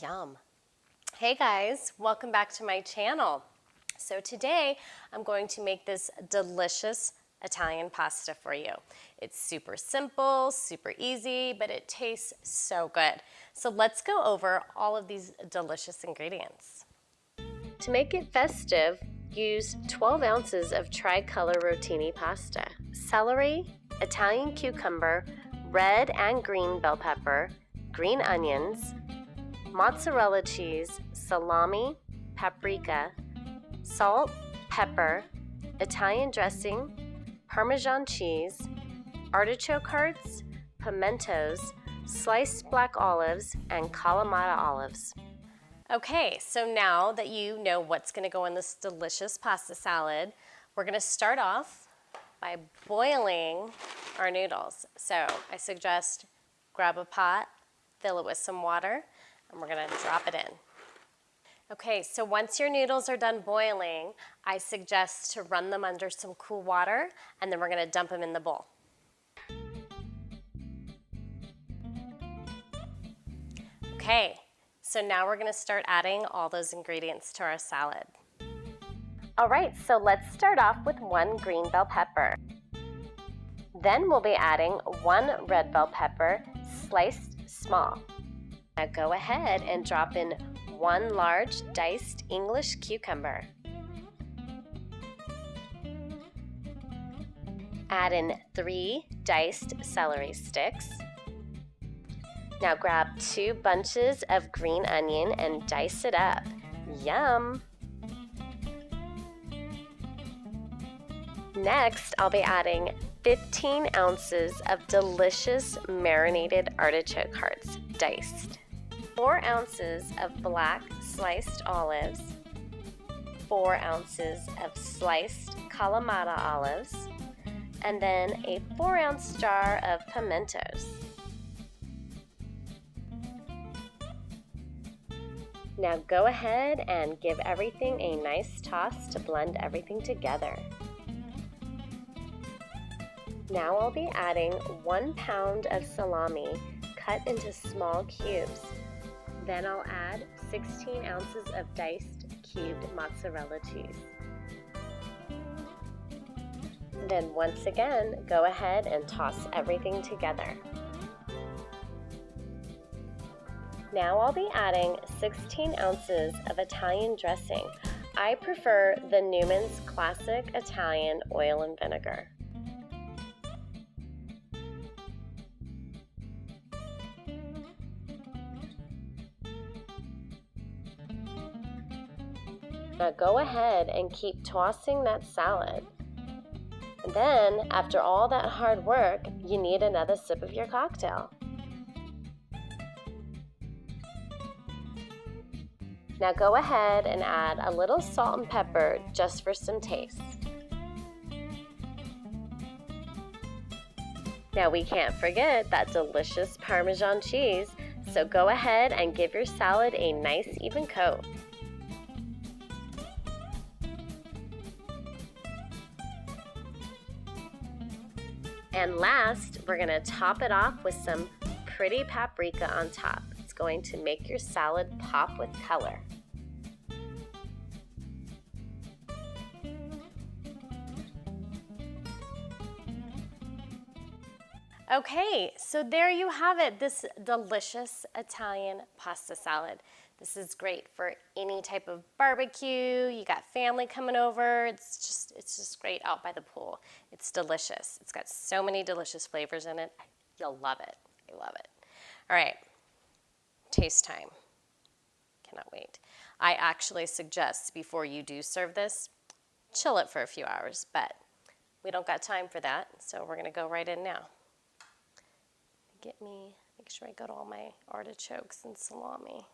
Yum. Hey guys, welcome back to my channel. So today I'm going to make this delicious Italian pasta for you. It's super simple, super easy, but it tastes so good. So let's go over all of these delicious ingredients. To make it festive, use 12 ounces of tricolor rotini pasta, celery, Italian cucumber, red and green bell pepper, green onions, mozzarella cheese, salami, paprika, salt, pepper, Italian dressing, Parmesan cheese, artichoke hearts, pimentos, sliced black olives, and Kalamata olives. Okay, so now that you know what's going to go in this delicious pasta salad, we're going to start off by boiling our noodles. So I suggest grab a pot, fill it with some water, and we're going to drop it in. Okay, so once your noodles are done boiling, I suggest to run them under some cool water, and then we're going to dump them in the bowl. Okay, so now we're going to start adding all those ingredients to our salad. All right, so let's start off with 1 green bell pepper. Then we'll be adding 1 red bell pepper, sliced small. Now go ahead and drop in 1 large diced English cucumber. Add in 3 diced celery sticks. Now grab 2 bunches of green onion and dice it up. Yum! Next, I'll be adding 15 ounces of delicious marinated artichoke hearts, diced. 4 ounces of black sliced olives, 4 ounces of sliced Kalamata olives, and then a 4-ounce jar of pimentos. Now go ahead and give everything a nice toss to blend everything together. Now I'll be adding 1 pound of salami cut into small cubes. Then I'll add 16 ounces of diced cubed mozzarella cheese. Then once again, go ahead and toss everything together. Now I'll be adding 16 ounces of Italian dressing. I prefer the Newman's Classic Italian oil and vinegar. Now go ahead and keep tossing that salad. And then, after all that hard work, you need another sip of your cocktail. Now go ahead and add a little salt and pepper just for some taste. Now we can't forget that delicious Parmesan cheese, so go ahead and give your salad a nice even coat. And last, we're going to top it off with some pretty paprika on top. It's going to make your salad pop with color. Okay, so there you have it, this delicious Italian pasta salad. This is great for any type of barbecue. You got family coming over. It's just great out by the pool. It's delicious. It's got so many delicious flavors in it. You'll love it. I love it. All right, taste time. Cannot wait. I actually suggest before you do serve this, chill it for a few hours, but we don't got time for that, so we're gonna go right in now. Make sure I got all my artichokes and salami.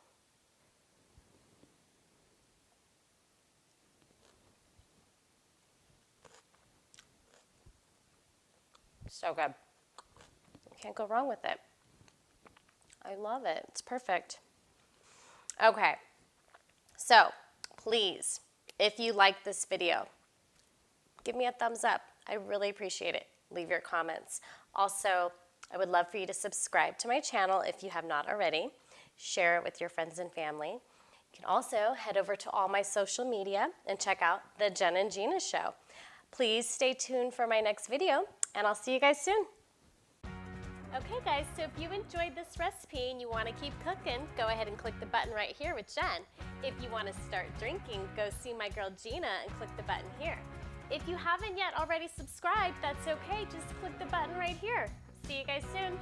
So good. You can't go wrong with it. I love it. It's perfect. Okay. So, please, if you like this video, give me a thumbs up. I really appreciate it. Leave your comments. Also, I would love for you to subscribe to my channel if you have not already. share it with your friends and family. You can also head over to all my social media and check out the Jen and Gina Show. Please stay tuned for my next video, and I'll see you guys soon. Okay guys, so if you enjoyed this recipe and you want to keep cooking, go ahead and click the button right here with Jen. If you want to start drinking, go see my girl Gina and click the button here. If you haven't yet already subscribed, that's okay, just click the button right here. See you guys soon.